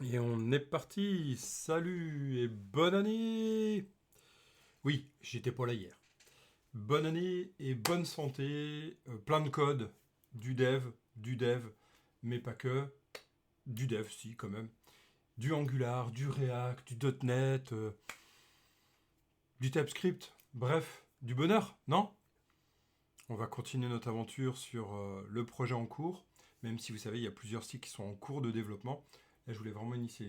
Et on est parti. Salut et bonne année. Oui, j'étais pas là hier. Bonne année et bonne santé. Plein de codes. Du dev, mais pas que. Du dev, si, quand même. Du Angular, du React, du .NET, du TypeScript. Bref, du bonheur, non? On va continuer notre aventure sur le projet en cours. Même si vous savez, il y a plusieurs sites qui sont en cours de développement. Là, je voulais vraiment initier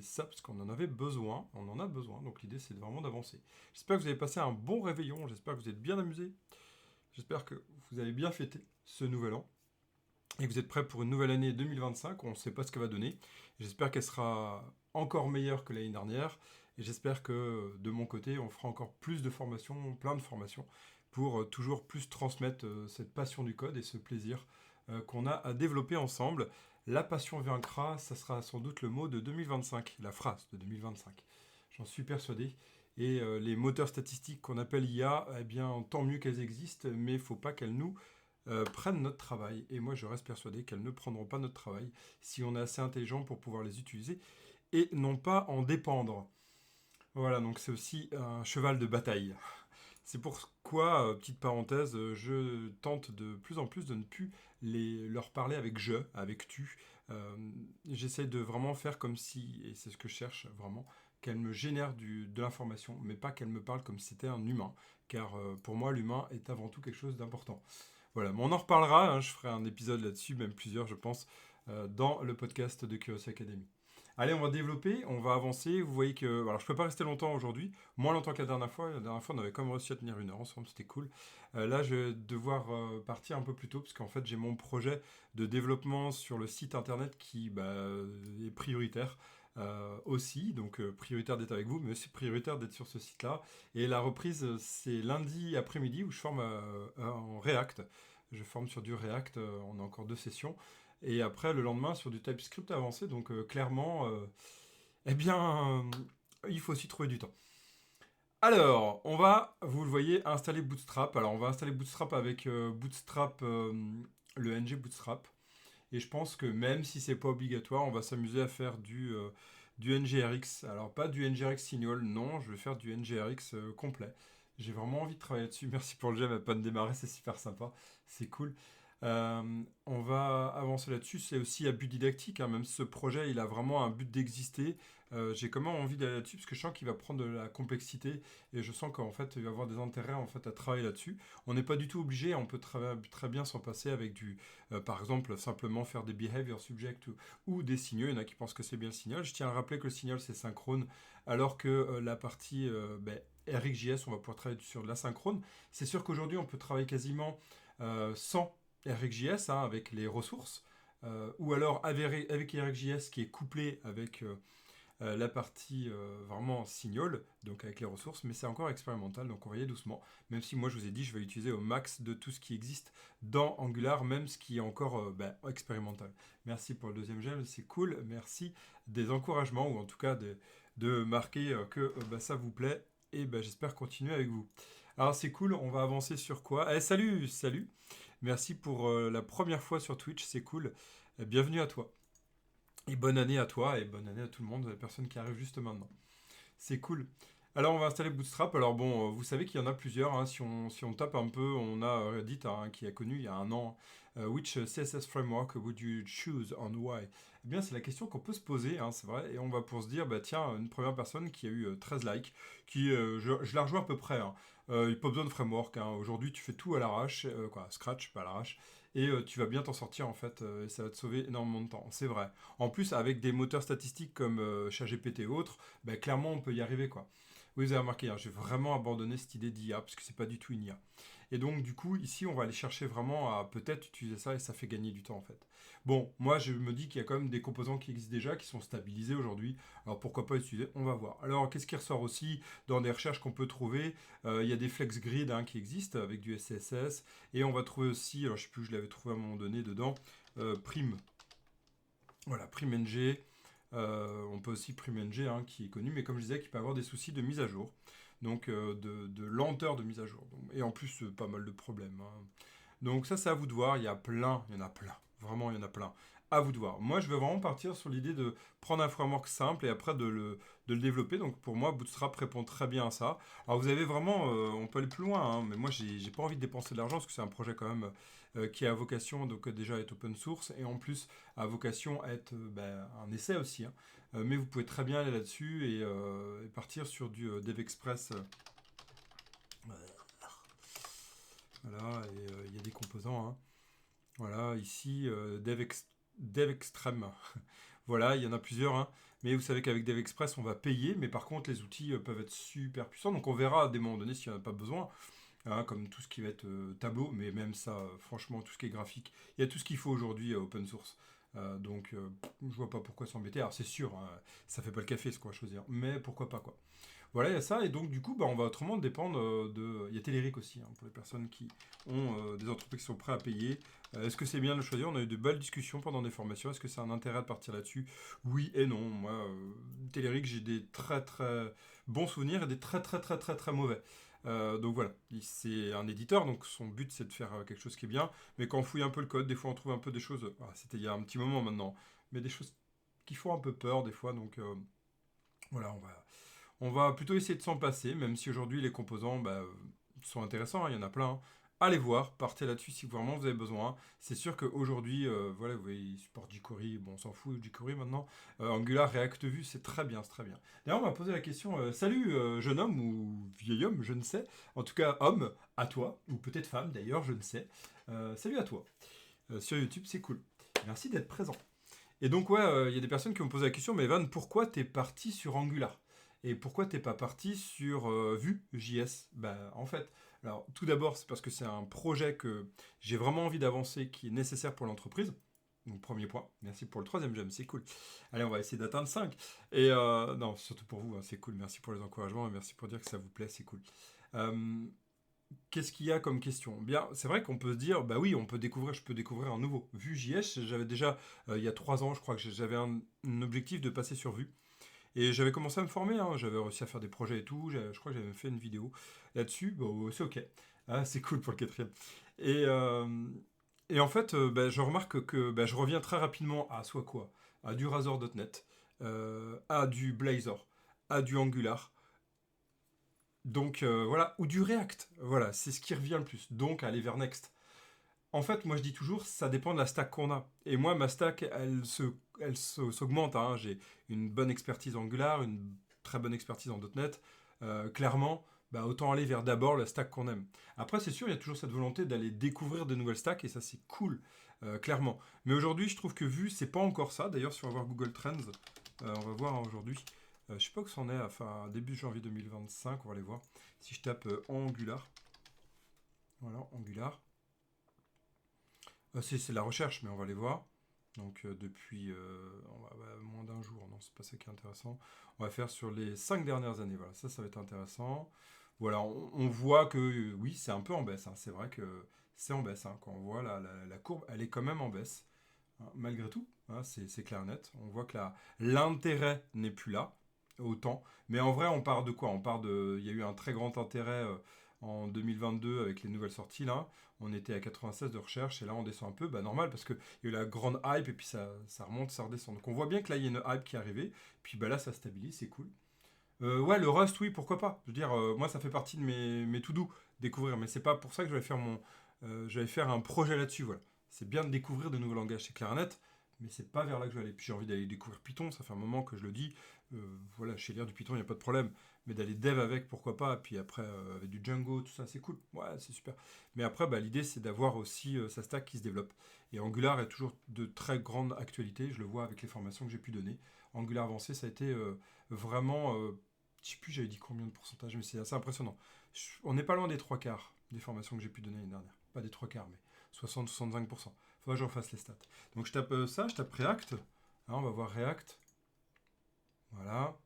ça parce qu'on en avait besoin. On en a besoin. Donc l'idée, c'est vraiment d'avancer. J'espère que vous avez passé un bon réveillon. J'espère que vous êtes bien amusés. J'espère que vous avez bien fêté ce nouvel an. Et que vous êtes prêts pour une nouvelle année 2025. On ne sait pas ce qu'elle va donner. J'espère qu'elle sera encore meilleure que l'année dernière. Et j'espère que de mon côté, on fera encore plus de formations, plein de formations, pour toujours plus transmettre cette passion du code et ce plaisir qu'on a à développer ensemble. La passion vaincra, ça sera sans doute le mot de 2025, la phrase de 2025. J'en suis persuadé. Et les moteurs statistiques qu'on appelle IA, eh bien, tant mieux qu'elles existent, mais il ne faut pas qu'elles nous prennent notre travail. Et moi, je reste persuadé qu'elles ne prendront pas notre travail si on est assez intelligent pour pouvoir les utiliser et non pas en dépendre. Voilà, donc c'est aussi un cheval de bataille. C'est pourquoi, petite parenthèse, je tente de plus en plus de ne plus leur parler avec je, avec tu. Euh, J'essaie de vraiment faire comme si, et c'est ce que je cherche vraiment, qu'elle me génère de l'information, mais pas qu'elle me parle comme si c'était un humain, car pour moi l'humain est avant tout quelque chose d'important. Voilà, mais on en reparlera, hein, je ferai un épisode là-dessus, même plusieurs je pense, dans le podcast de Curiosity Academy. Allez, on va développer, on va avancer. Vous voyez que. Alors, je ne peux pas rester longtemps aujourd'hui, moins longtemps que la dernière fois. La dernière fois, on avait quand même réussi à tenir une heure ensemble, c'était cool. Là, je vais devoir partir un peu plus tôt, parce qu'en fait, j'ai mon projet de développement sur le site internet qui est prioritaire. Aussi, donc prioritaire d'être avec vous, mais aussi prioritaire d'être sur ce site-là. Et la reprise, c'est lundi après-midi où je forme en React. Je forme sur du React, on a encore 2 sessions. Et après, le lendemain, sur du TypeScript avancé. Donc, clairement, eh bien, il faut aussi trouver du temps. Alors, on va, vous le voyez, installer Bootstrap. Alors, on va installer Bootstrap avec Bootstrap, le NG Bootstrap. Et je pense que même si c'est pas obligatoire, on va s'amuser à faire du NGRX. Alors, pas du NGRX Signal, non, je vais faire du NGRX complet. J'ai vraiment envie de travailler là-dessus. Merci pour le j'aime à pas de démarrer, c'est super sympa. C'est cool. On va avancer là-dessus. C'est aussi à but didactique, hein. Même si ce projet il a vraiment un but d'exister, j'ai quand même envie d'aller là-dessus parce que je sens qu'il va prendre de la complexité et je sens qu'en fait il va avoir des intérêts en fait à travailler là-dessus. On n'est pas du tout obligé, on peut très bien s'en passer avec par exemple, simplement faire des behavior subject ou des signaux. Il y en a qui pensent que c'est bien le signal. Je tiens à rappeler que le signal c'est synchrone, alors que la partie RxJS, on va pouvoir travailler sur de l'asynchrone. C'est sûr qu'aujourd'hui on peut travailler quasiment sans RxJS, hein, avec les ressources, ou alors avec RxJS qui est couplé avec la partie vraiment signal, donc avec les ressources, mais c'est encore expérimental, donc on va y aller doucement, même si moi je vous ai dit je vais utiliser au max de tout ce qui existe dans Angular, même ce qui est encore expérimental. Merci pour le deuxième gel, c'est cool, merci des encouragements, ou en tout cas de marquer que ça vous plaît, et j'espère continuer avec vous. Alors c'est cool, on va avancer sur quoi? Eh, salut, salut. Merci pour la première fois sur Twitch, c'est cool. Bienvenue à toi. Et bonne année à toi et bonne année à tout le monde, les personnes qui arrivent juste maintenant. C'est cool. Alors on va installer Bootstrap. Alors bon, vous savez qu'il y en a plusieurs, hein. Si on tape un peu, on a Reddit, hein, qui a connu il y a un an. Which CSS framework would you choose and why? Eh bien c'est la question qu'on peut se poser, hein, c'est vrai. Et on va pour se dire, bah tiens, une première personne qui a eu 13 likes, qui, je la rejoins à peu près, hein. Il n'y a pas besoin de framework, hein. Aujourd'hui tu fais tout à l'arrache, quoi, scratch, pas à l'arrache. Et tu vas bien t'en sortir en fait, et ça va te sauver énormément de temps, c'est vrai. En plus, avec des moteurs statistiques comme ChatGPT et autres, clairement on peut y arriver quoi. Oui, vous avez remarqué, hein, j'ai vraiment abandonné cette idée d'IA parce que c'est pas du tout une IA. Et donc du coup ici on va aller chercher vraiment à peut-être utiliser ça et ça fait gagner du temps en fait. Bon, moi je me dis qu'il y a quand même des composants qui existent déjà, qui sont stabilisés aujourd'hui. Alors pourquoi pas utiliser? On va voir. Alors qu'est-ce qui ressort aussi dans des recherches qu'on peut trouver? Il y a des flex grid, hein, qui existent avec du SCSS et on va trouver aussi, alors je sais plus, je l'avais trouvé à un moment donné dedans, Prime. Voilà, PrimeNG. On peut aussi PrimeNG, hein, qui est connu, mais comme je disais, qui peut avoir des soucis de mise à jour. Donc de lenteur de mise à jour. Et en plus, pas mal de problèmes, hein. Donc ça, c'est à vous de voir. Il y en a plein. Vraiment, il y en a plein. À vous de voir. Moi, je vais vraiment partir sur l'idée de prendre un framework simple et après de le développer. Donc pour moi, Bootstrap répond très bien à ça. Alors vous avez vraiment, on peut aller plus loin, hein, mais moi, j'ai pas envie de dépenser de l'argent parce que c'est un projet quand même qui a vocation donc déjà à être open source et en plus a vocation à être un essai aussi, hein. Mais vous pouvez très bien aller là-dessus et partir sur du DevExpress. Voilà, et il y a des composants, hein. Voilà, ici, DevExtreme. Voilà, il y en a plusieurs, hein. Mais vous savez qu'avec DevExpress, on va payer, mais par contre, les outils peuvent être super puissants. Donc on verra à des moments donnés s'il n'y en a pas besoin, hein, comme tout ce qui va être tableau, mais même ça, franchement, tout ce qui est graphique, il y a tout ce qu'il faut aujourd'hui open source. Donc, je vois pas pourquoi s'embêter. Alors c'est sûr, hein, ça fait pas le café ce qu'on va choisir, mais pourquoi pas quoi. Voilà, il y a ça, et donc du coup, on va autrement dépendre de... Il y a Telerik aussi, hein, pour les personnes qui ont des entreprises qui sont prêtes à payer. Est-ce que c'est bien de le choisir? On a eu de belles discussions pendant des formations. Est-ce que c'est un intérêt de partir là-dessus? Oui et non. Moi, Telerik, j'ai des très très bons souvenirs et des très très très très très mauvais. Donc voilà, c'est un éditeur, donc son but c'est de faire quelque chose qui est bien. Mais quand on fouille un peu le code, des fois on trouve un peu des choses... c'était il y a un petit moment maintenant, mais des choses qui font un peu peur des fois, donc... voilà, on va plutôt essayer de s'en passer, même si aujourd'hui les composants sont intéressants, hein, il y en a plein, hein. Allez voir, partez là-dessus si vraiment vous avez besoin. C'est sûr qu'aujourd'hui, voilà, vous voyez, il supporte jQuery, bon, on s'en fout de jQuery maintenant. Angular, React Vue, c'est très bien, c'est très bien. D'ailleurs, on m'a posé la question, salut jeune homme ou vieil homme, je ne sais. En tout cas, homme, à toi, ou peut-être femme d'ailleurs, je ne sais. Salut à toi. Sur YouTube, c'est cool. Merci d'être présent. Et donc, ouais, il y a des personnes qui m'ont posé la question, mais Evan, pourquoi t'es parti sur Angular? Et pourquoi t'es pas parti sur Vue.js? En fait, alors tout d'abord, c'est parce que c'est un projet que j'ai vraiment envie d'avancer, qui est nécessaire pour l'entreprise. Donc, premier point. Merci pour le troisième j'aime, c'est cool. Allez, on va essayer d'atteindre 5. Et non, surtout pour vous, hein, c'est cool. Merci pour les encouragements et merci pour dire que ça vous plaît, c'est cool. Euh, Qu'est-ce qu'il y a comme question? Bien, c'est vrai qu'on peut se dire, bah oui, je peux découvrir un nouveau. Vue.js, j'avais déjà, il y a 3 ans, je crois que j'avais un objectif de passer sur Vue. Et j'avais commencé à me former, hein, j'avais réussi à faire des projets et tout, je crois que j'avais fait une vidéo là-dessus, bon, c'est ok. Ah, c'est cool pour le quatrième. Et, euh, et en fait, je remarque que je reviens très rapidement à soit quoi? À du Razor.net, à du Blazor, à du Angular, donc voilà, ou du React. Voilà, c'est ce qui revient le plus. Donc aller vers Next. En fait, moi je dis toujours, ça dépend de la stack qu'on a. Et moi, ma stack, s'augmente, hein. J'ai une bonne expertise Angular, une très bonne expertise en .NET. Clairement, autant aller vers d'abord la stack qu'on aime. Après, c'est sûr, il y a toujours cette volonté d'aller découvrir de nouvelles stacks, et ça c'est cool, clairement. Mais aujourd'hui, je trouve que Vue, c'est pas encore ça. D'ailleurs, si on va voir Google Trends, on va voir, hein, aujourd'hui. Je sais pas où c'en est, enfin début janvier 2025, on va aller voir. Si je tape Angular, voilà, Angular. C'est la recherche, mais on va aller voir. Donc depuis moins d'un jour, non, c'est pas ça qui est intéressant. On va faire sur les 5 dernières années, voilà, ça va être intéressant. Voilà, on voit que oui, c'est un peu en baisse, hein. C'est vrai que c'est en baisse, hein. Quand on voit la courbe, elle est quand même en baisse, hein, malgré tout, hein, c'est clair net. On voit que l'intérêt n'est plus là, autant. Mais en vrai, on part de quoi? Il y a eu un très grand intérêt en 2022 avec les nouvelles sorties là. On était à 96 de recherche et là on descend un peu, normal parce qu'il y a eu la grande hype et puis ça remonte, ça redescend. Donc on voit bien que là il y a une hype qui est arrivée, puis là ça stabilise, c'est cool. Ouais, le Rust, oui, pourquoi pas. Je veux dire, moi ça fait partie de mes to do, découvrir, mais c'est pas pour ça que je vais faire un projet là-dessus, voilà. C'est bien de découvrir de nouveaux langages, c'est clair et net, mais c'est pas vers là que je vais aller. Puis j'ai envie d'aller découvrir Python, ça fait un moment que je le dis. Voilà, chez lire du Python, il n'y a pas de problème. Mais d'aller dev avec, pourquoi pas. Puis après, avec du Django, tout ça, c'est cool. Ouais, c'est super. Mais après, l'idée, c'est d'avoir aussi sa stack qui se développe. Et Angular est toujours de très grande actualité. Je le vois avec les formations que j'ai pu donner. Angular avancé, ça a été vraiment. Je sais plus, j'avais dit combien de pourcentage, mais c'est assez impressionnant. On n'est pas loin des 3 quarts des formations que j'ai pu donner l'année dernière. Pas des 3 quarts, mais 60-65%. Faudra que je refasse les stats. Donc je tape ça, je tape React. Hein, on va voir React. Voilà.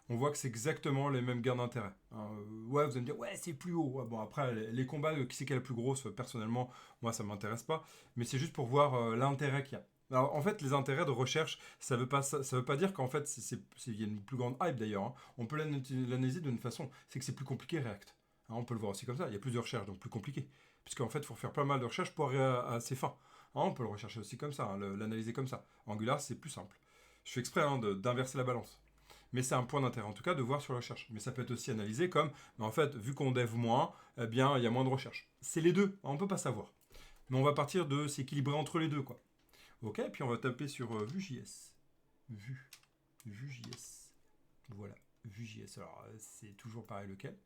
On voit que c'est exactement les mêmes gains d'intérêt, hein. Ouais, vous allez me dire, ouais, c'est plus haut. Ouais, bon, après, les combats, qui c'est qui est la plus grosse, personnellement, moi, ça m'intéresse pas. Mais c'est juste pour voir l'intérêt qu'il y a. Alors, en fait, les intérêts de recherche, ça veut pas dire qu'en fait, il y a une plus grande hype d'ailleurs, hein. On peut l'analyser d'une façon, c'est que c'est plus compliqué React, hein. On peut le voir aussi comme ça. Il y a plus de recherches, donc plus compliqué. Puisqu'en fait, il faut faire pas mal de recherches pour arriver à ses fins. On peut le rechercher aussi comme ça, hein, l'analyser comme ça. Angular, c'est plus simple. Je fais exprès d'inverser la balance. Mais c'est un point d'intérêt en tout cas de voir sur la recherche. Mais ça peut être aussi analysé comme, mais en fait, vu qu'on dev moins, eh bien, il y a moins de recherche. C'est les deux, on ne peut pas savoir. Mais on va partir de s'équilibrer entre les deux, quoi. Ok, puis on va taper sur Vue.js. Vue.js. Voilà, Vue.js. Alors, c'est toujours pareil lequel.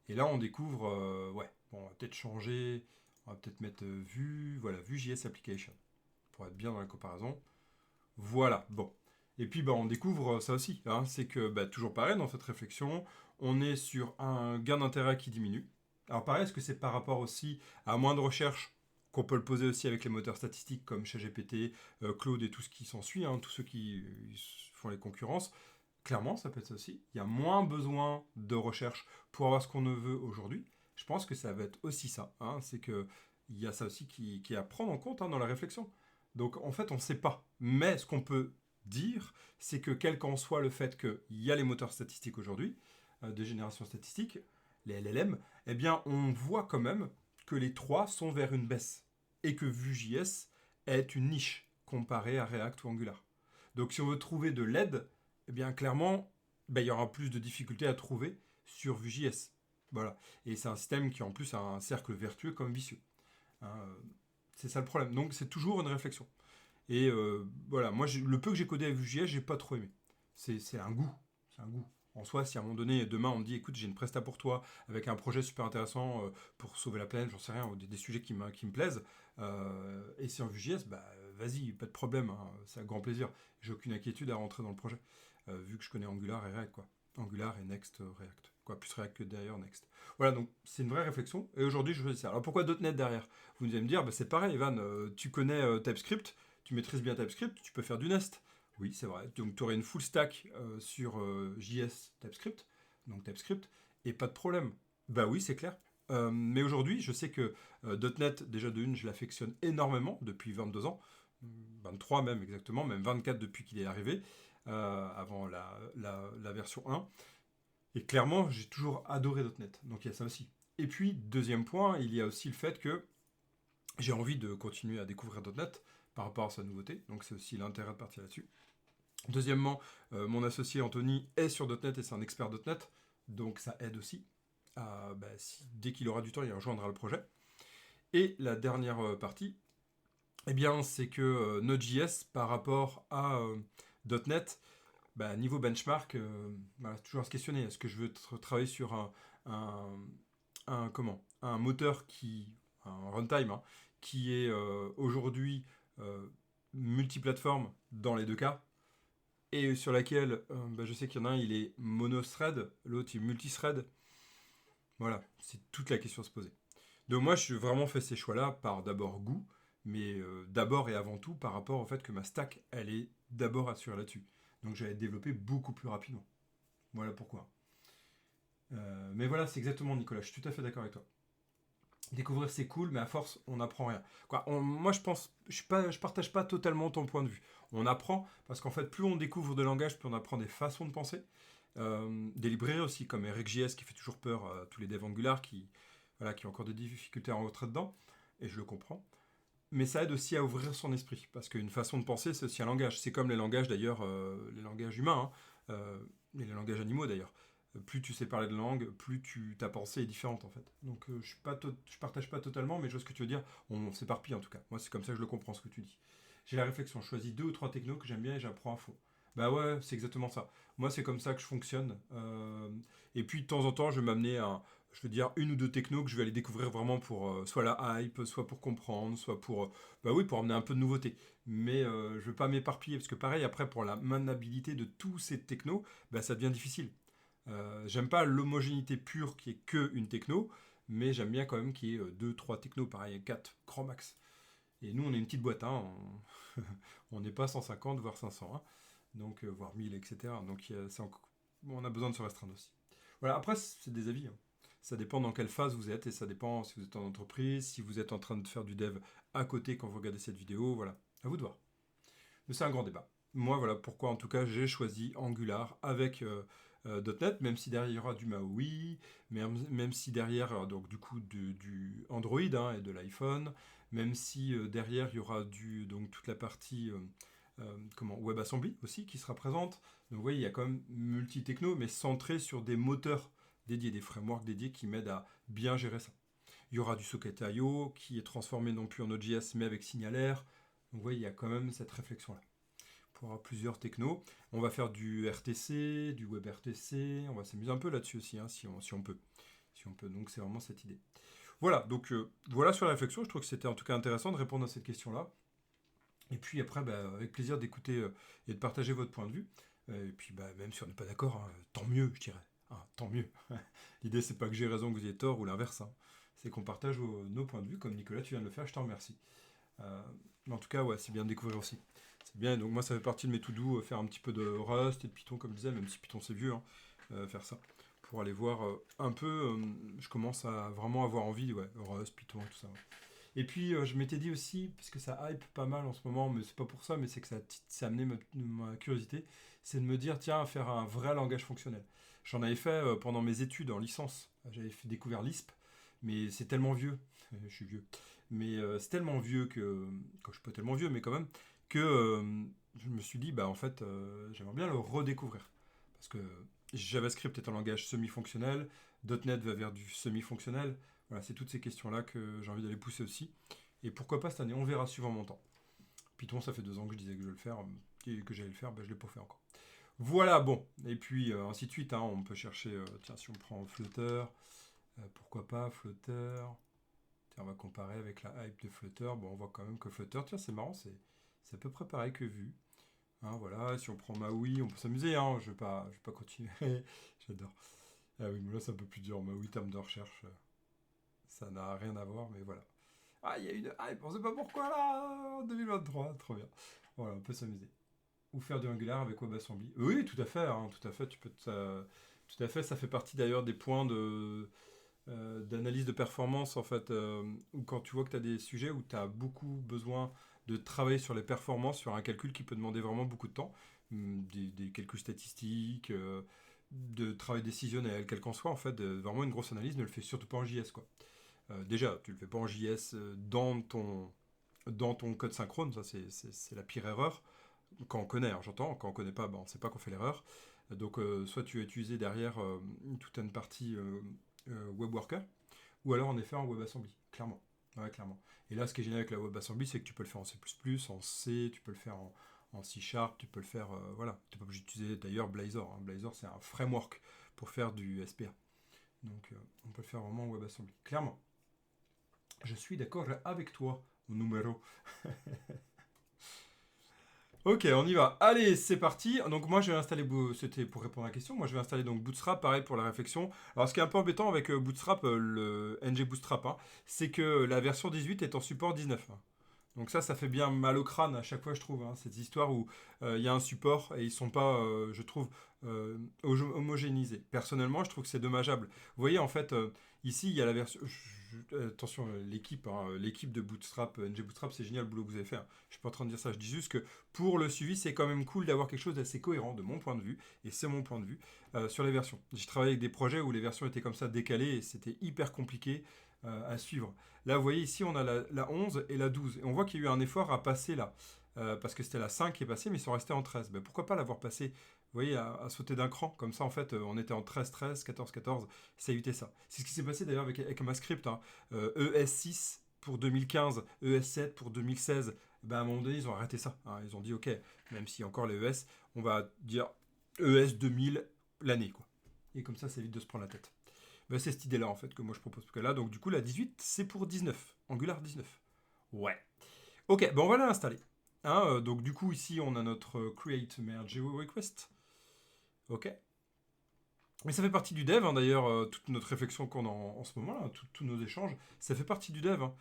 Et là, on découvre, ouais, bon, on va peut-être changer, on va peut-être mettre Vue, voilà, Vue.js Application, pour être bien dans la comparaison. Voilà, bon. Et puis, bah, on découvre ça aussi, hein, c'est que, bah, toujours pareil, dans cette réflexion, on est sur un gain d'intérêt qui diminue. Alors pareil, est-ce que c'est par rapport aussi à moins de recherche qu'on peut le poser aussi avec les moteurs statistiques comme ChatGPT, Claude et tout ce qui s'ensuit, hein, tous ceux qui font les concurrences. Clairement, ça peut être ça aussi. Il y a moins besoin de recherche pour avoir ce qu'on veut aujourd'hui. Je pense que ça va être aussi ça. Hein, c'est que il y a ça aussi qui est à prendre en compte, hein, dans la réflexion. Donc en fait, on ne sait pas. Mais ce qu'on peut dire, c'est que quel qu'en soit le fait qu'il y a les moteurs statistiques aujourd'hui, de génération statistique, les LLM, eh bien on voit quand même que les trois sont vers une baisse. Et que Vue.js est une niche comparée à React ou Angular. Donc si on veut trouver de l'aide, eh bien clairement, ben, il y aura plus de difficultés à trouver sur Vue.js. Voilà. Et c'est un système qui en plus a un cercle vertueux comme vicieux. Hein, c'est ça le problème. Donc c'est toujours une réflexion. Et voilà, moi le peu que j'ai codé avec Vue.js, j'ai pas trop aimé. C'est un goût. C'est un goût. En soi, si à un moment donné, demain, on me dit, écoute, j'ai une presta pour toi, avec un projet super intéressant pour sauver la planète, j'en sais rien, ou des sujets qui me plaisent, et c'est en Vue.js, bah vas-y, pas de problème, hein, c'est un grand plaisir. J'ai aucune inquiétude à rentrer dans le projet, vu que je connais Angular et React, quoi. Angular et Next React. Quoi, plus React que derrière Next. Voilà, donc c'est une vraie réflexion, et aujourd'hui, je choisis ça. Alors pourquoi .NET derrière? Vous allez me dire, bah, c'est pareil, Evan, tu connais TypeScript, tu maîtrises bien TypeScript, tu peux faire du Nest. Oui, c'est vrai. Donc tu aurais une full stack sur JS TypeScript, donc TypeScript, et pas de problème. Bah oui, c'est clair. Mais aujourd'hui, je sais que .NET, déjà de une, je l'affectionne énormément depuis 22 ans, 23 même exactement, même 24 depuis qu'il est arrivé, avant la version 1. Et clairement, j'ai toujours adoré .NET, donc il y a ça aussi. Et puis, deuxième point, il y a aussi le fait que j'ai envie de continuer à découvrir .NET par rapport à sa nouveauté, donc c'est aussi l'intérêt de partir là-dessus. Deuxièmement, mon associé Anthony est sur .NET et c'est un expert .NET, donc ça aide aussi. Bah, dès qu'il aura du temps, il rejoindra le projet. Et la dernière partie, eh bien, c'est que Node.js par rapport à .NET, bah, niveau benchmark, bah, toujours à se questionner. Est-ce que je veux travailler sur un, un moteur un runtime, hein, qui est aujourd'hui multiplateforme dans les deux cas, et sur laquelle bah, je sais qu'il y en a un, il est mono-thread, l'autre il est multi-thread. Voilà, c'est toute la question à se poser. Donc moi, je suis vraiment fait ces choix-là par d'abord goût, mais d'abord et avant tout par rapport au fait que ma stack, elle est d'abord assurée là-dessus. Donc j'allais développer beaucoup plus rapidement. Voilà pourquoi. Mais voilà, c'est exactement Nicolas, je suis tout à fait d'accord avec toi. Découvrir c'est cool, mais à force, on n'apprend rien. Quoi, moi, je pense, je partage pas totalement ton point de vue. On apprend parce qu'en fait, plus on découvre de langage, plus on apprend des façons de penser. Des librairies aussi, comme RxJS qui fait toujours peur à tous les devs Angular voilà, qui ont encore des difficultés à rentrer dedans, et je le comprends. Mais ça aide aussi à ouvrir son esprit, parce qu'une façon de penser, c'est aussi un langage. C'est comme les langages d'ailleurs, les langages humains, hein, et les langages animaux d'ailleurs. Plus tu sais parler de langue, plus ta pensée est différente en fait. Donc je partage pas totalement, mais je vois ce que tu veux dire. On s'éparpille en tout cas. Moi c'est comme ça que je le comprends ce que tu dis. J'ai la réflexion, je choisis deux ou trois technos que j'aime bien et j'apprends à fond. Bah ouais, c'est exactement ça. Moi c'est comme ça que je fonctionne. Et puis de temps en temps, je vais m'amener à, je veux dire, une ou deux technos que je vais aller découvrir vraiment pour soit la hype, soit pour comprendre, soit pour, bah oui, pour amener un peu de nouveauté. Mais je ne veux pas m'éparpiller parce que pareil, après pour la maintenabilité de tous ces technos, bah, ça devient difficile. J'aime pas l'homogénéité pure qui est que une techno, mais j'aime bien quand même qu'il y ait deux, trois technos, pareil, quatre, grand max. Et nous, on est une petite boîte, hein, on n'est pas 150, voire 500, hein, donc, voire 1000, etc. Donc on a besoin de se restreindre aussi. Voilà, après, c'est des avis, hein. Ça dépend dans quelle phase vous êtes, et ça dépend si vous êtes en entreprise, si vous êtes en train de faire du dev à côté quand vous regardez cette vidéo, voilà, à vous de voir. Mais c'est un grand débat. Moi, voilà pourquoi, en tout cas, j'ai choisi Angular avec .NET, même si derrière il y aura du MAUI, même si derrière, donc du coup, du Android, hein, et de l'iPhone, même si derrière il y aura donc toute la partie WebAssembly aussi qui sera présente. Donc vous voyez, il y a quand même multi-techno, mais centré sur des moteurs dédiés, des frameworks dédiés qui m'aident à bien gérer ça. Il y aura du Socket.io qui est transformé non plus en Node.js mais avec Signalair. Donc vous voyez, il y a quand même cette réflexion-là. Pour avoir plusieurs technos. On va faire du RTC, du WebRTC, on va s'amuser un peu là-dessus aussi, hein, si on peut. Si on peut, donc c'est vraiment cette idée. Voilà, donc voilà sur la réflexion, je trouve que c'était en tout cas intéressant de répondre à cette question-là. Et puis après, avec plaisir d'écouter et de partager votre point de vue. Et puis même si on n'est pas d'accord, hein, tant mieux, je dirais. Hein, tant mieux. L'idée, c'est pas que j'ai raison, que vous ayez tort, ou l'inverse. Hein. C'est qu'on partage nos points de vue, comme Nicolas, tu viens de le faire, je t'en remercie. Mais en tout cas, ouais, c'est bien de découvrir aussi. C'est bien, donc moi ça fait partie de mes to-do, faire un petit peu de Rust et de Python, comme je disais, même si Python c'est vieux, hein, faire ça. Pour aller voir un peu, je commence à vraiment avoir envie, ouais, Rust, Python, tout ça. Ouais. Et puis je m'étais dit aussi, parce que ça hype pas mal en ce moment, mais c'est pas pour ça, mais c'est que ça a amené ma curiosité, c'est de me dire, tiens, faire un vrai langage fonctionnel. J'en avais fait pendant mes études en licence, j'avais découvert Lisp, mais c'est tellement vieux, je suis vieux, mais c'est tellement vieux quand je suis pas tellement vieux, mais quand même, que je me suis dit, en fait, j'aimerais bien le redécouvrir. Parce que JavaScript est un langage semi-fonctionnel, .NET va vers du semi-fonctionnel. Voilà, c'est toutes ces questions-là que j'ai envie d'aller pousser aussi. Et pourquoi pas cette année, on verra suivant mon temps. Python, ça fait 2 ans que je disais que je vais le faire, et que j'allais le faire, je ne l'ai pas fait encore. Voilà, bon. Et puis, ainsi de suite, hein, on peut chercher, tiens, si on prend Flutter, pourquoi pas Flutter. Tiens, on va comparer avec la hype de Flutter. Bon, on voit quand même que Flutter, tiens, c'est marrant, c'est à peu près pareil que Vue. Hein, voilà, si on prend Maui, on peut s'amuser, hein, je vais pas continuer. J'adore. Ah oui, mais là c'est un peu plus dur. Maui, terme de recherche, ça n'a rien à voir, mais voilà. Ah, il y a une hype, on sait pas pourquoi là, en 2023, trop bien. Voilà, on peut s'amuser. Ou faire du Angular avec WebAssembly. Oui, tout à fait, hein, tout à fait, tout à fait, ça fait partie d'ailleurs des points d'analyse de performance en fait, où quand tu vois que tu as des sujets où tu as beaucoup besoin de travailler sur les performances, sur un calcul qui peut demander vraiment beaucoup de temps, des calculs statistiques, de travail décisionnel, quel qu'en soit, en fait, vraiment une grosse analyse, ne le fais surtout pas en JS, quoi. Déjà, tu le fais pas en JS dans ton code synchrone, ça c'est la pire erreur, quand on connaît, hein, j'entends, quand on connaît pas, on ne sait pas qu'on fait l'erreur. Donc soit tu as utilisé derrière toute une partie WebWorker, ou alors en effet en WebAssembly, clairement. Ouais, clairement. Et là, ce qui est génial avec la WebAssembly, c'est que tu peux le faire en C++, en C, tu peux le faire en C Sharp, tu peux le faire, voilà. Tu n'es pas obligé d'utiliser d'ailleurs Blazor. Hein. Blazor, c'est un framework pour faire du SPA. Donc, on peut le faire vraiment en WebAssembly. Clairement. Je suis d'accord avec toi, au numéro. Ok, on y va. Allez, c'est parti. Donc moi, je vais installer, c'était pour répondre à la question, moi je vais installer donc Bootstrap, pareil pour la réflexion. Alors ce qui est un peu embêtant avec Bootstrap, le NG Bootstrap, hein, c'est que la version 18 est en support 19. Hein. Donc ça fait bien mal au crâne à chaque fois, je trouve, hein, cette histoire où il y a un support et ils sont pas, je trouve, homogénéisés. Personnellement, je trouve que c'est dommageable. Vous voyez, en fait, ici, il y a la version... attention, l'équipe, hein, l'équipe de Bootstrap, NG Bootstrap, c'est génial le boulot que vous avez fait. Hein. Je suis pas en train de dire ça, je dis juste que pour le suivi, c'est quand même cool d'avoir quelque chose d'assez cohérent de mon point de vue, et c'est mon point de vue, sur les versions. J'ai travaillé avec des projets où les versions étaient comme ça décalées et c'était hyper compliqué à suivre. Là, vous voyez, ici, on a la 11 et la 12. Et on voit qu'il y a eu un effort à passer là. Parce que c'était la 5 qui est passée, mais ils sont restés en 13. Ben, pourquoi pas l'avoir passé, vous voyez, à sauter d'un cran. Comme ça, en fait, on était en 13, 13, 14, 14. Ça a évité ça. C'est ce qui s'est passé d'ailleurs avec ma script. Hein. ES6 pour 2015, ES7 pour 2016. Ben, à un moment donné, ils ont arrêté ça. Hein. Ils ont dit, OK, même s'il y a encore les ES, on va dire ES 2000 l'année, quoi. Et comme ça évite de se prendre la tête. Ben, c'est cette idée-là, en fait, que moi je propose. Parce que là, donc, du coup, la 18, c'est pour 19. Angular 19. Ouais. Ok, ben on va l'installer. Hein, donc, du coup, ici, on a notre create merge request. Ok. Mais ça fait partie du dev, hein, d'ailleurs, toute notre réflexion qu'on a en ce moment, là, tous nos échanges, ça fait partie du dev. Hein.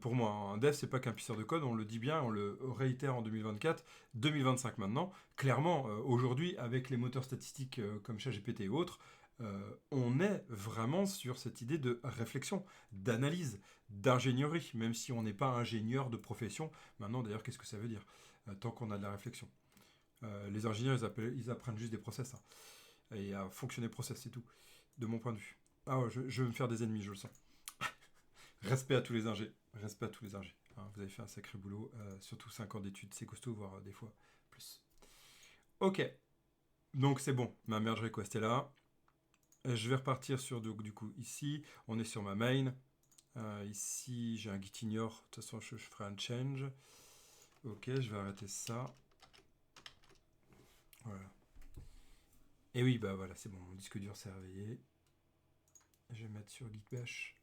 Pour moi, hein. Un dev, c'est pas qu'un pisseur de code, on le dit bien, on le réitère en 2024, 2025 maintenant. Clairement, aujourd'hui, avec les moteurs statistiques comme ChatGPT et autres, on est vraiment sur cette idée de réflexion, d'analyse, d'ingénierie, même si on n'est pas ingénieur de profession. Maintenant, d'ailleurs, qu'est-ce que ça veut dire tant qu'on a de la réflexion. Les ingénieurs, ils apprennent juste des process. Hein. Et à fonctionner process, c'est tout, de mon point de vue. Ah ouais, je vais me faire des ennemis, je le sens. Respect à tous les ingés. Respect à tous les ingés. hein, vous avez fait un sacré boulot. Surtout 5 ans d'études, c'est costaud, voire des fois plus. Ok. Donc c'est bon. Ma merge request est là. Je vais repartir sur du coup ici. On est sur ma main. Ici, j'ai un git ignore. De toute façon, je ferai un change. Ok, je vais arrêter ça. Voilà. Et oui, bah voilà, c'est bon. Mon disque dur s'est réveillé. Je vais mettre sur git bash.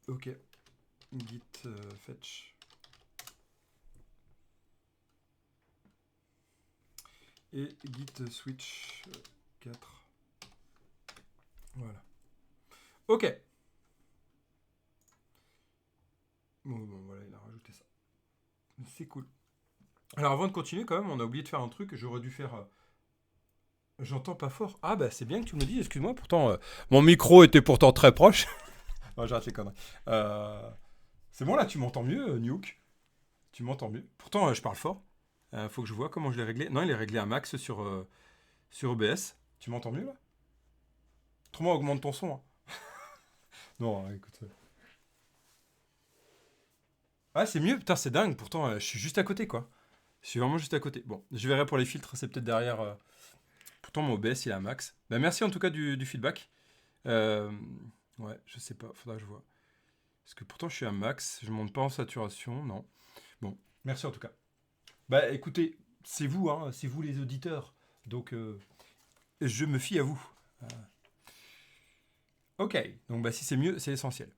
Ok. Git fetch. Et git switch 4. Voilà. Ok. Bon, voilà, il a rajouté ça. C'est cool. Alors avant de continuer, quand même, on a oublié de faire un truc que j'aurais dû faire. J'entends pas fort. Ah bah c'est bien que tu me le dises, excuse-moi. Pourtant, mon micro était pourtant très proche. Non, j'arrête les conneries. C'est bon là, tu m'entends mieux, Nuke. Tu m'entends mieux. Pourtant, je parle fort. Faut que je vois comment je l'ai réglé. Non, il est réglé à max sur OBS. Tu m'entends mieux là? Autrement, augmente ton son. Hein. Non, écoute. Ah, c'est mieux, putain, c'est dingue. Pourtant, je suis juste à côté, quoi. Je suis vraiment juste à côté. Bon, je verrai pour les filtres, c'est peut-être derrière. Pourtant, mon OBS, il est à max. Bah, merci en tout cas du feedback. Euh, ouais, je sais pas, faudra que je vois. Parce que pourtant, je suis à max. Je monte pas en saturation, non. Bon, merci en tout cas. Bah, écoutez, c'est vous, hein, c'est vous les auditeurs. Donc, je me fie à vous. Ok, donc bah, si c'est mieux, c'est essentiel.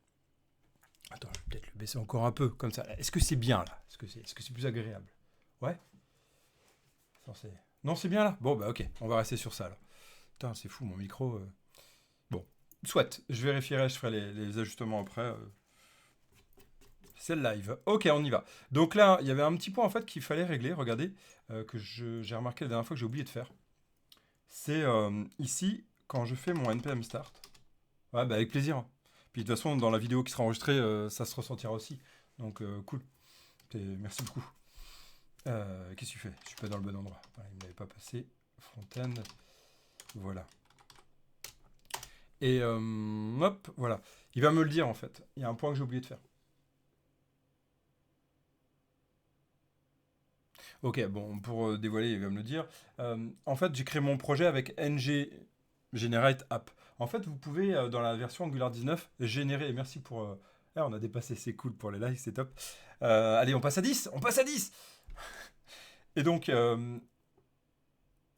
Attends, je vais peut-être le baisser encore un peu, comme ça. Est-ce que c'est bien là? Est-ce que c'est plus agréable? Ouais. Non, c'est bien là. Bon, bah ok, on va rester sur ça là. Putain, c'est fou, mon micro. Bon, soit, je vérifierai, je ferai les ajustements après. C'est le live. Ok, on y va. Donc là, il y avait un petit point en fait qu'il fallait régler, regardez, que j'ai remarqué la dernière fois que j'ai oublié de faire. C'est ici, quand je fais mon npm start. Ouais, bah avec plaisir. Puis de toute façon, dans la vidéo qui sera enregistrée, ça se ressentira aussi. Donc cool. Merci beaucoup. Qu'est-ce que tu fais? Je suis pas dans le bon endroit. Voilà, il ne m'avait pas passé. Front-end. Voilà. Et hop, voilà. Il va me le dire en fait. Il y a un point que j'ai oublié de faire. Ok, bon, pour dévoiler, il va me le dire. En fait, j'ai créé mon projet avec ng generate app. En fait, vous pouvez, dans la version Angular 19, générer. Et merci pour. Ah, on a dépassé, c'est cool pour les lives, c'est top. Allez, on passe à 10. On passe à 10. Et donc, ils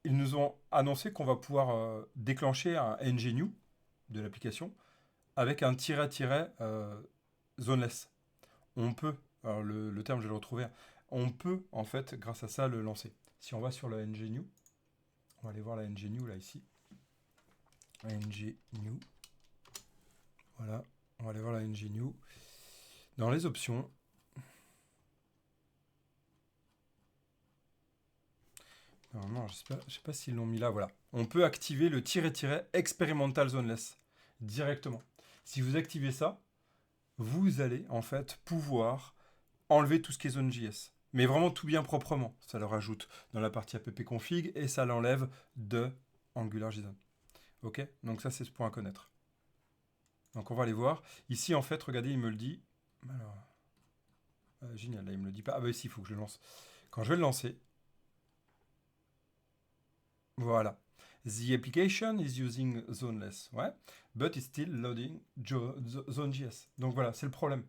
nous ont annoncé qu'on va pouvoir déclencher un ng-new de l'application avec un tiret zoneless. On peut, alors le terme je vais le retrouver, on peut en fait grâce à ça le lancer. Si on va sur le ng-new, on va aller voir la ng-new là ici. ng-new, voilà, on va aller voir la ng-new. Dans les options, non, je sais pas s'ils l'ont mis là, voilà. On peut activer le tiret experimental zoneless directement. Si vous activez ça, vous allez en fait pouvoir enlever tout ce qui est Zone.js. Mais vraiment tout bien proprement. Ça le rajoute dans la partie appconfig et ça l'enlève de AngularJSON. Ok? Donc ça, c'est ce point à connaître. Donc on va aller voir. Ici, en fait, regardez, il me le dit. Alors, génial, là, il me le dit pas. Ah bah ici, il faut que je le lance. Quand je vais le lancer, voilà. The application is using zoneless, ouais, but it's still loading Zone.js. Donc voilà, c'est le problème.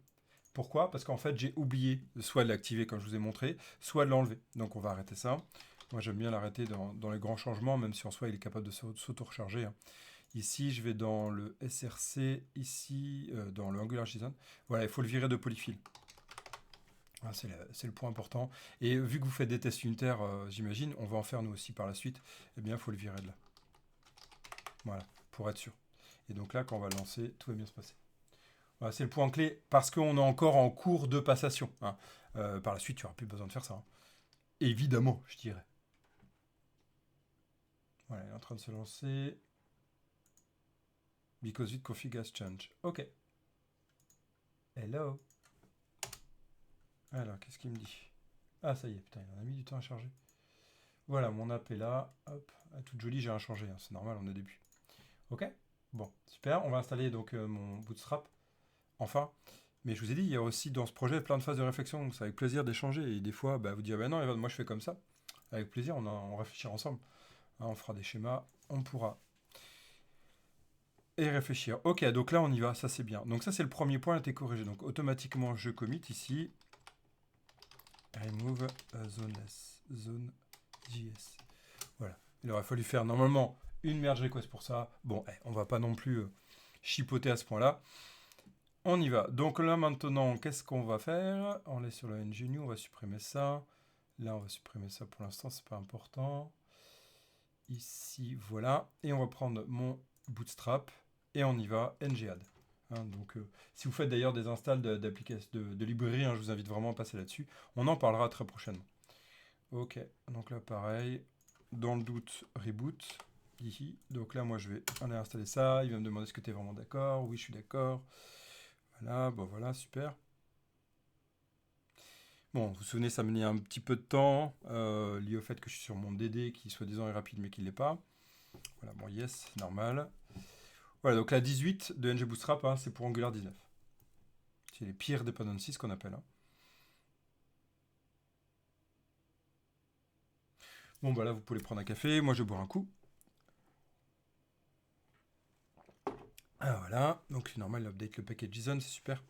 Pourquoi? Parce qu'en fait, j'ai oublié soit de l'activer comme je vous ai montré, soit de l'enlever. Donc on va arrêter ça. Moi, j'aime bien l'arrêter dans les grands changements, même si en soi, il est capable de s'auto-recharger. Hein. Ici, je vais dans le SRC, ici, dans le AngularJSON. Voilà, il faut le virer de polyfill. Voilà, c'est le point important. Et vu que vous faites des tests unitaires, j'imagine, on va en faire nous aussi par la suite, eh bien, il faut le virer de là. Voilà, pour être sûr. Et donc là, quand on va le lancer, tout va bien se passer. Voilà, c'est le point clé, parce qu'on est encore en cours de passation. Hein. Par la suite, tu n'auras plus besoin de faire ça. Hein. Évidemment, je dirais. Voilà, il est en train de se lancer. Because it config has changed. Ok. Hello. Alors, qu'est-ce qu'il me dit? Ah, ça y est, putain, il en a mis du temps à charger. Voilà, mon app est là. Hop, toute jolie, j'ai rien changé. Hein. C'est normal, on est au début. Ok. Bon, super. On va installer donc mon Bootstrap. Enfin. Mais je vous ai dit, il y a aussi dans ce projet plein de phases de réflexion, donc c'est avec plaisir d'échanger. Et des fois, bah, vous dire, bah non, Evan, moi je fais comme ça. Avec plaisir, on réfléchira ensemble. Hein, on fera des schémas, on pourra. Et réfléchir. Ok, donc là on y va, ça c'est bien. Donc ça c'est le premier point, a été corrigé. Donc automatiquement je commit ici. Remove zone JS. Voilà. Il aurait fallu faire normalement une merge request pour ça. Bon, on va pas non plus chipoter à ce point-là. On y va. Donc là maintenant, qu'est-ce qu'on va faire? On est sur le NGNU, on va supprimer ça. Là, on va supprimer ça pour l'instant, c'est pas important. Ici, voilà. Et on va prendre mon bootstrap et on y va, ngadd. Hein, donc, si vous faites d'ailleurs des installs d'applications, de librairies, hein, je vous invite vraiment à passer là-dessus. On en parlera très prochainement. Ok, donc là pareil, dans le doute, reboot. Hihi. Donc là, moi, je vais aller installer ça. Il va me demander est-ce que tu es vraiment d'accord. Oui, je suis d'accord. Voilà, bon voilà, super. Bon, vous vous souvenez, ça m'a mis un petit peu de temps, lié au fait que je suis sur mon DD qui soi-disant est rapide mais qui ne l'est pas. Voilà, bon, yes, normal. Voilà, donc la 18 de NG Bootstrap, hein, c'est pour Angular 19. C'est les pires dependencies, ce qu'on appelle. Hein. Bon, bah là, vous pouvez prendre un café. Moi, je vais boire un coup. Ah, voilà. Donc, c'est normal, il update le package JSON, c'est super.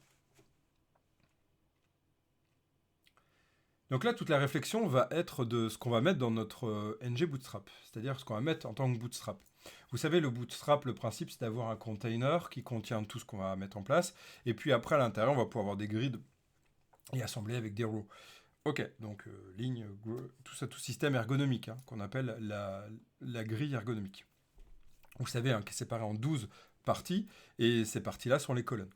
Donc là, toute la réflexion va être de ce qu'on va mettre dans notre NG Bootstrap. C'est-à-dire ce qu'on va mettre en tant que Bootstrap. Vous savez, le Bootstrap, le principe, c'est d'avoir un container qui contient tout ce qu'on va mettre en place. Et puis après, à l'intérieur, on va pouvoir avoir des grids et assembler avec des rows. Ok, donc ligne, tout ça, tout système ergonomique, hein, qu'on appelle la grille ergonomique. Vous savez, hein, qui est séparé en 12 parties, et ces parties-là sont les colonnes.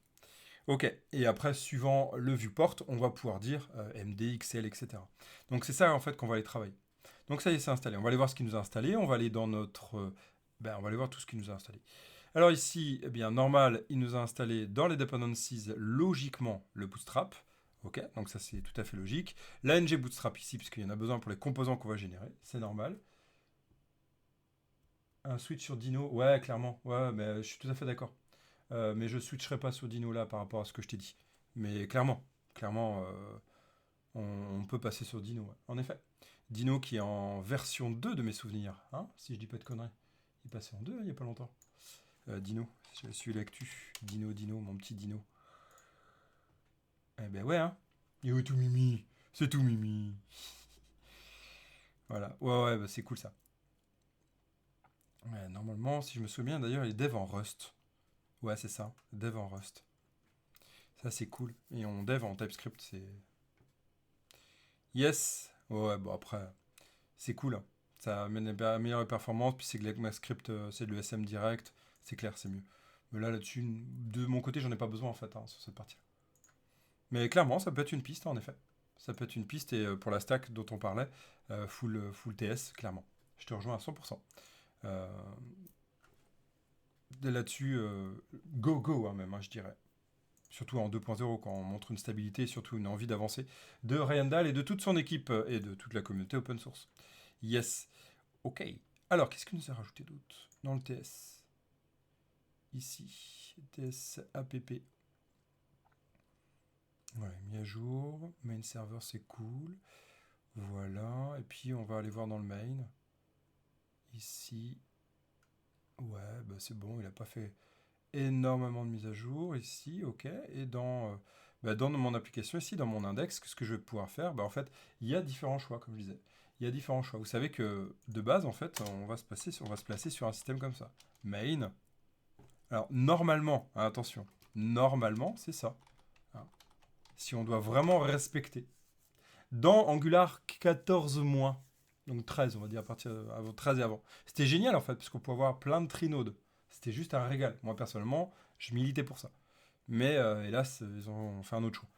Ok, et après, suivant le viewport, on va pouvoir dire MD, XL, etc. Donc c'est ça, en fait, qu'on va aller travailler. Donc ça y est, c'est installé. On va aller voir ce qu'il nous a installé, on va aller dans notre... on va aller voir tout ce qu'il nous a installé. Alors ici, eh bien, normal, il nous a installé dans les dependencies, logiquement, le bootstrap. Ok, donc ça c'est tout à fait logique. La ng bootstrap ici, puisqu'il y en a besoin pour les composants qu'on va générer, c'est normal. Un switch sur Dino, ouais, clairement, ouais, mais je suis tout à fait d'accord. Mais je switcherai pas sur Dino là par rapport à ce que je t'ai dit. Mais clairement, on peut passer sur Dino, ouais. En effet. Dino qui est en version 2 de mes souvenirs, hein, si je dis pas de conneries. Il est passé en 2 hein, il y a pas longtemps. Dino, je suis l'actu. Dino, mon petit Dino. Eh ben ouais, hein. Et ouais, tout mimi. C'est tout mimi. Voilà. Ouais, bah c'est cool ça. Ouais, normalement, si je me souviens, d'ailleurs, il est dev en Rust. Ouais, c'est ça. Dev en Rust. Ça, c'est cool. Et on dev en TypeScript, c'est... Yes. Ouais, bon, après, c'est cool. Hein. Ça améliore les performances, puis c'est que l'ECMAScript, c'est de l'ESM direct. C'est clair, c'est mieux. Mais là-dessus, de mon côté, j'en ai pas besoin, en fait, hein, sur cette partie. Mais clairement, ça peut être une piste, en effet. Ça peut être une piste, et pour la stack dont on parlait, full TS, clairement. Je te rejoins à 100%. Là-dessus, go, hein, même, hein, je dirais. Surtout en 2.0, quand on montre une stabilité et surtout une envie d'avancer de Ryan Dahl et de toute son équipe et de toute la communauté open source. Yes. Ok. Alors, qu'est-ce qu'il nous a rajouté d'autre dans le TS? Ici, TS app. Voilà, mis à jour. Main server, c'est cool. Voilà. Et puis, on va aller voir dans le main. Ici. Ouais, bah c'est bon, il n'a pas fait énormément de mises à jour ici, ok. Et dans mon application ici, dans mon index, ce que je vais pouvoir faire, en fait, il y a différents choix, comme je disais. Il y a différents choix. Vous savez que de base, en fait, on va se placer sur un système comme ça. Main. Alors, normalement, hein, attention, normalement, c'est ça. Hein. Si on doit vraiment respecter. Dans Angular 14 donc 13, on va dire, à partir de 13 et avant. C'était génial, en fait, parce qu'on pouvait avoir plein de trinodes. C'était juste un régal. Moi, personnellement, je militais pour ça. Mais hélas, ils ont fait un autre choix.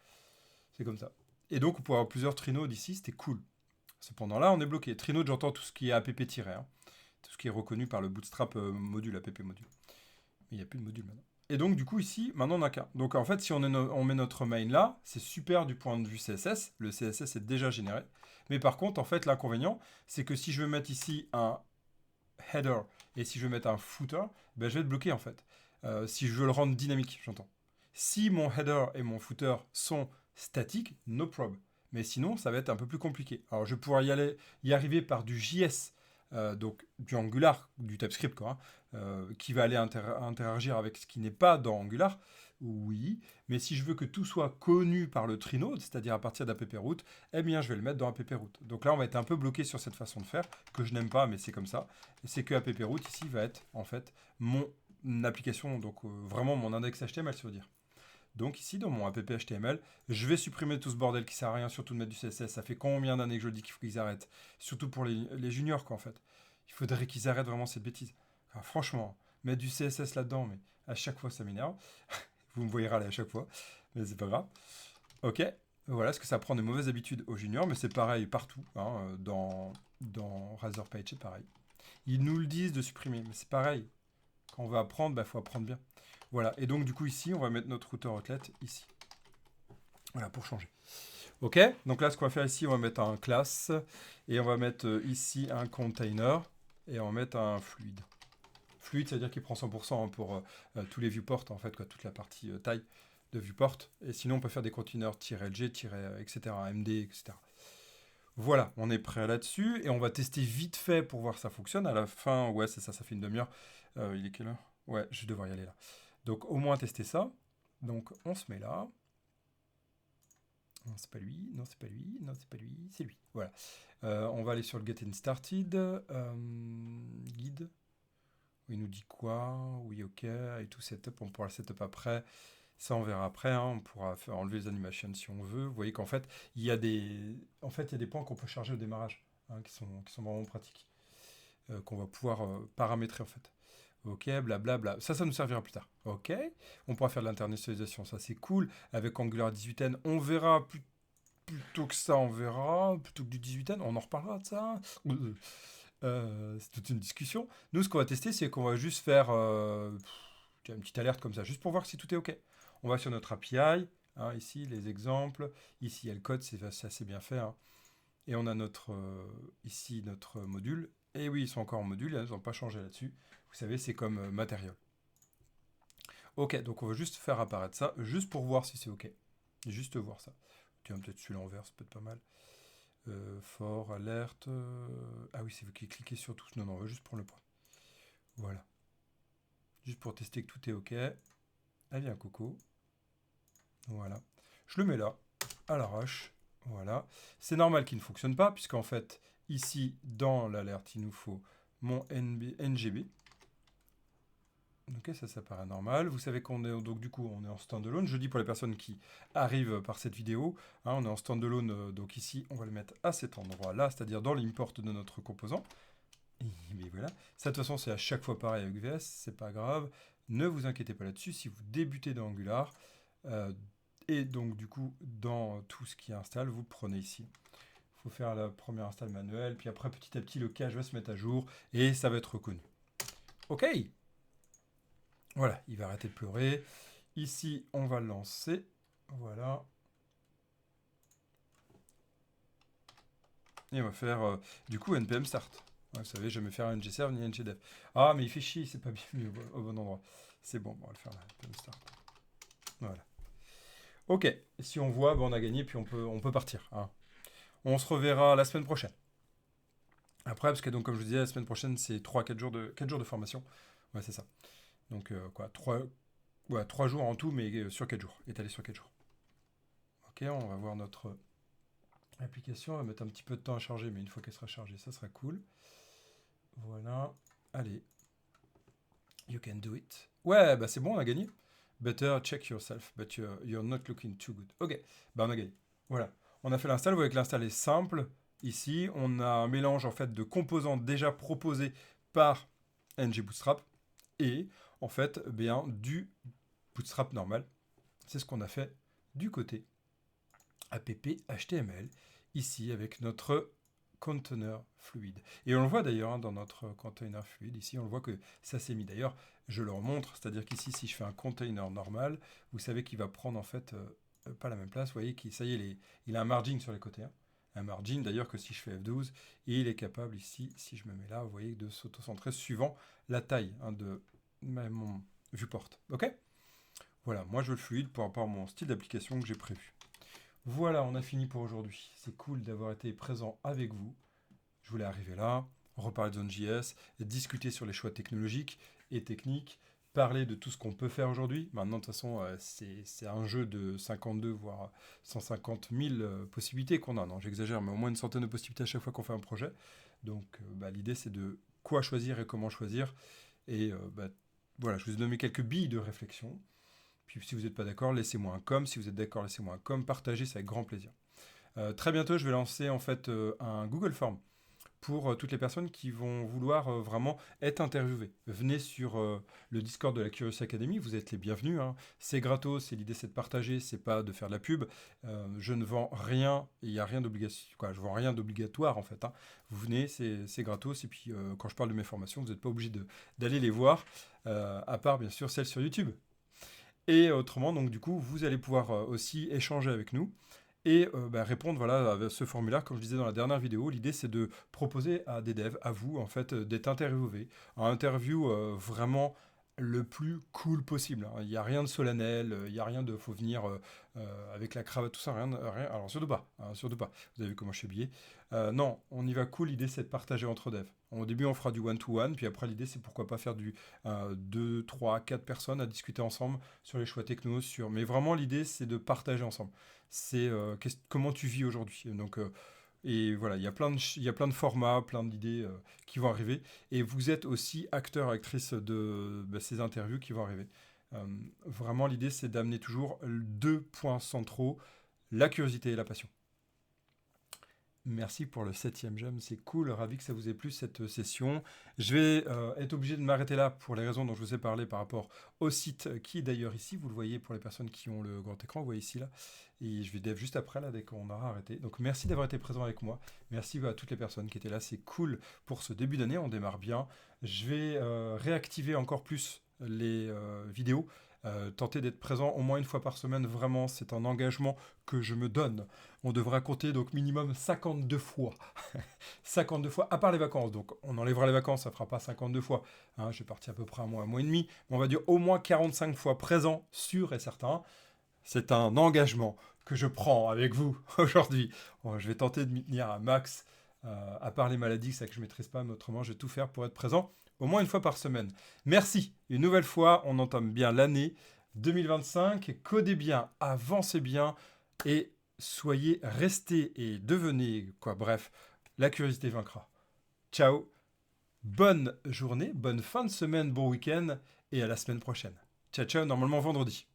C'est comme ça. Et donc, on pouvait avoir plusieurs trinodes ici, c'était cool. Cependant, là, on est bloqué. Trinode, j'entends tout ce qui est app-. Hein. Tout ce qui est reconnu par le Bootstrap module, app module. Mais il n'y a plus de module maintenant. Et donc, du coup, ici, maintenant, on n'a qu'un. Donc, en fait, si on met notre main là, c'est super du point de vue CSS. Le CSS est déjà généré. Mais par contre, en fait, l'inconvénient, c'est que si je veux mettre ici un header et si je veux mettre un footer, je vais être bloqué, en fait. Si je veux le rendre dynamique, j'entends. Si mon header et mon footer sont statiques, no problem. Mais sinon, ça va être un peu plus compliqué. Alors, je pourrais y arriver par du JS, donc du Angular, du TypeScript, quoi, hein, qui va aller interagir avec ce qui n'est pas dans Angular. Oui, mais si je veux que tout soit connu par le Trinode, c'est-à-dire à partir d'APP Route, eh bien, je vais le mettre dans APP Route. Donc là, on va être un peu bloqué sur cette façon de faire, que je n'aime pas, mais c'est comme ça. C'est que APP Route, ici, va être, en fait, mon application, donc vraiment mon index HTML, ça veut dire. Donc ici, dans mon app HTML, je vais supprimer tout ce bordel qui sert à rien, surtout de mettre du CSS. Ça fait combien d'années que je le dis qu'il faut qu'ils arrêtent. Surtout pour les juniors, quoi, en fait. Il faudrait qu'ils arrêtent vraiment cette bêtise. Enfin, franchement, mettre du CSS là-dedans, mais à chaque fois, ça m'énerve. Vous me voyez râler à chaque fois, mais c'est pas grave. Ok, voilà, parce que ça prend des mauvaises habitudes aux juniors, mais c'est pareil partout. Hein, dans Razorpage, c'est pareil. Ils nous le disent de supprimer, mais c'est pareil. Quand on va apprendre, il faut apprendre bien. Voilà, et donc du coup ici, on va mettre notre routeur Outlet ici. Voilà, pour changer. Ok, donc là, ce qu'on va faire ici, on va mettre un class, et on va mettre ici un container, et on va mettre un fluide. Fluide, c'est-à-dire qu'il prend 100% hein, pour tous les viewports, en fait, quoi, toute la partie taille de viewport. Et sinon, on peut faire des containers -lg, etc., md, etc. Voilà, on est prêt là-dessus, et on va tester vite fait pour voir si ça fonctionne. À la fin, ouais, c'est ça, ça fait une demi-heure. Il est quelle heure? Ouais, je vais devoir y aller là. Donc au moins tester ça. Donc on se met là. Non, c'est pas lui, non, c'est pas lui, non, c'est pas lui, c'est lui. Voilà. On va aller sur le Getting Started. Guide. Il nous dit quoi? Oui, ok. Et tout setup, on pourra le setup après. Ça, on verra après. Hein. On pourra enlever les animations si on veut. Vous voyez qu'en fait, il y a des points qu'on peut charger au démarrage, hein, qui sont vraiment pratiques, qu'on va pouvoir paramétrer en fait. Ok, blablabla. Ça nous servira plus tard. Ok, on pourra faire de l'internationalisation, ça c'est cool. Avec Angular 18N, on verra plutôt que ça, on verra. Plutôt que du 18N, on en reparlera de ça. C'est toute une discussion. Nous, ce qu'on va tester, c'est qu'on va juste faire une petite alerte comme ça, juste pour voir si tout est ok. On va sur notre API, hein, ici, les exemples. Ici, il y a le code, c'est assez bien fait. Hein. Et on a ici notre module. Et oui, ils sont encore en module, ils n'ont pas changé là-dessus. Vous savez, c'est comme matériel. Ok, donc on va juste faire apparaître ça, juste pour voir si c'est ok. Juste voir ça. Tiens, peut-être celui-là en vert, ça peut être pas mal. Fort, alerte. Ah oui, c'est vous qui cliquez sur tous. Non, non, on va juste prendre le point. Voilà. Juste pour tester que tout est ok. Ah bien, Coco. Voilà. Je le mets là, à l'arrache. Voilà. C'est normal qu'il ne fonctionne pas, puisqu'en fait, ici, dans l'alerte, il nous faut mon NGB. Ok, ça paraît normal. Vous savez qu'on est donc du coup on est en standalone. Je dis pour les personnes qui arrivent par cette vidéo, hein, on est en standalone. Donc ici, on va le mettre à cet endroit-là, c'est-à-dire dans l'import de notre composant. Mais voilà. Ça de toute façon, c'est à chaque fois pareil avec VS, c'est pas grave. Ne vous inquiétez pas là-dessus. Si vous débutez dans Angular, et donc du coup dans tout ce qui installe, vous le prenez ici. Il faut faire la première install manuelle, puis après petit à petit le cache va se mettre à jour et ça va être reconnu. Ok. Voilà, il va arrêter de pleurer. Ici, on va le lancer. Voilà. Et on va faire du coup npm start. Ouais, vous savez, je vais me faire un ngserve ni ngdev. Ah, mais il fait chier, c'est pas bien mis au bon endroit. C'est bon, on va le faire là, npm start. Voilà. Ok, et si on voit, on a gagné, puis on peut partir. Hein. On se reverra la semaine prochaine. Après, parce que donc, comme je vous disais, la semaine prochaine, c'est 4 jours de formation. Ouais, c'est ça. Donc, 3 jours en tout, mais sur 4 jours, étalé sur 4 jours. Ok, on va voir notre application. Elle va mettre un petit peu de temps à charger, mais une fois qu'elle sera chargée, ça sera cool. Voilà. Allez. You can do it. Ouais, bah c'est bon, on a gagné. Better check yourself, but you're not looking too good. Ok, bah on a gagné. Voilà. On a fait l'install. Vous voyez que l'install est simple. Ici, on a un mélange en fait de composants déjà proposés par ng Bootstrap et en fait bien du Bootstrap normal. C'est ce qu'on a fait du côté app HTML ici avec notre container fluide. Et on le voit d'ailleurs hein, dans notre container fluide, ici on le voit que ça s'est mis. D'ailleurs, je le remontre, c'est-à-dire qu'ici si je fais un container normal, vous savez qu'il va prendre en fait pas la même place. Vous voyez qu'il ça y est, il a un margin sur les côtés. Hein. Un margin d'ailleurs que si je fais F12, et il est capable ici, si je me mets là, vous voyez, de s'auto-centrer suivant la taille hein, de mon viewport. Ok. Voilà, moi je veux le fluide pour avoir mon style d'application que j'ai prévu. Voilà, on a fini pour aujourd'hui. C'est cool d'avoir été présent avec vous. Je voulais arriver là, reparler de Zone.js, discuter sur les choix technologiques et techniques, parler de tout ce qu'on peut faire aujourd'hui. Maintenant, de toute façon, c'est un jeu de 52 voire 150 000 possibilités qu'on a. Non, j'exagère, mais au moins une centaine de possibilités à chaque fois qu'on fait un projet. Donc, l'idée, c'est de quoi choisir et comment choisir. Et voilà, je vous ai donné quelques billes de réflexion. Puis si vous n'êtes pas d'accord, laissez-moi un com. Si vous êtes d'accord, laissez-moi un com. Partagez, c'est avec grand plaisir. Très bientôt, je vais lancer en fait un Google Form pour toutes les personnes qui vont vouloir vraiment être interviewées. Venez sur le Discord de la Curious Academy, vous êtes les bienvenus. Hein. C'est gratos, et l'idée c'est de partager, c'est pas de faire de la pub. Je ne vends rien, il n'y a rien d'obligatoire. Je vends rien d'obligatoire en fait. Hein. Vous venez, c'est gratos, et puis quand je parle de mes formations, vous n'êtes pas obligé d'aller les voir, à part bien sûr celles sur YouTube. Et autrement, donc du coup, vous allez pouvoir aussi échanger avec nous et répondre voilà, à ce formulaire. Comme je disais dans la dernière vidéo, l'idée c'est de proposer à des devs, à vous, en fait, d'être interviewés. Un interview vraiment le plus cool possible. Hein. Il n'y a rien de solennel, il n'y a rien de faut venir avec la cravate, tout ça, rien. Alors surtout pas, hein, surtout pas. Vous avez vu comment je suis habillé. Non, on y va cool, l'idée c'est de partager entre devs. Au début on fera du one-to-one, puis après l'idée c'est pourquoi pas faire du 2, 3, 4 personnes à discuter ensemble sur les choix techno, mais vraiment l'idée c'est de partager ensemble. C'est comment tu vis aujourd'hui. Donc et voilà, il y a plein de formats, plein d'idées qui vont arriver. Et vous êtes aussi acteur, actrice de ces interviews qui vont arriver. Vraiment, l'idée, c'est d'amener toujours 2 points centraux, la curiosité et la passion. Merci pour le 7e j'aime, c'est cool, ravi que ça vous ait plu cette session. Je vais être obligé de m'arrêter là pour les raisons dont je vous ai parlé par rapport au site qui est d'ailleurs ici, vous le voyez pour les personnes qui ont le grand écran, vous voyez ici là, et je vais dev juste après là dès qu'on aura arrêté. Donc merci d'avoir été présent avec moi, merci à toutes les personnes qui étaient là, c'est cool pour ce début d'année, on démarre bien. Je vais réactiver encore plus les vidéos. Tenter d'être présent au moins une fois par semaine, vraiment, c'est un engagement que je me donne. On devra compter donc minimum 52 fois. 52 fois, à part les vacances. Donc on enlèvera les vacances, ça ne fera pas 52 fois. Hein, je vais partir à peu près un mois et demi. Mais on va dire au moins 45 fois présent, sûr et certain. C'est un engagement que je prends avec vous aujourd'hui. Bon, je vais tenter de m'y tenir à max. À part les maladies, c'est que je ne maîtrise pas, mais autrement, je vais tout faire pour être présent au moins une fois par semaine. Merci. Une nouvelle fois, on entame bien l'année 2025. Codez bien, avancez bien et restez et devenez, bref, la curiosité vaincra. Ciao. Bonne journée, bonne fin de semaine, bon week-end et à la semaine prochaine. Ciao, ciao, normalement vendredi.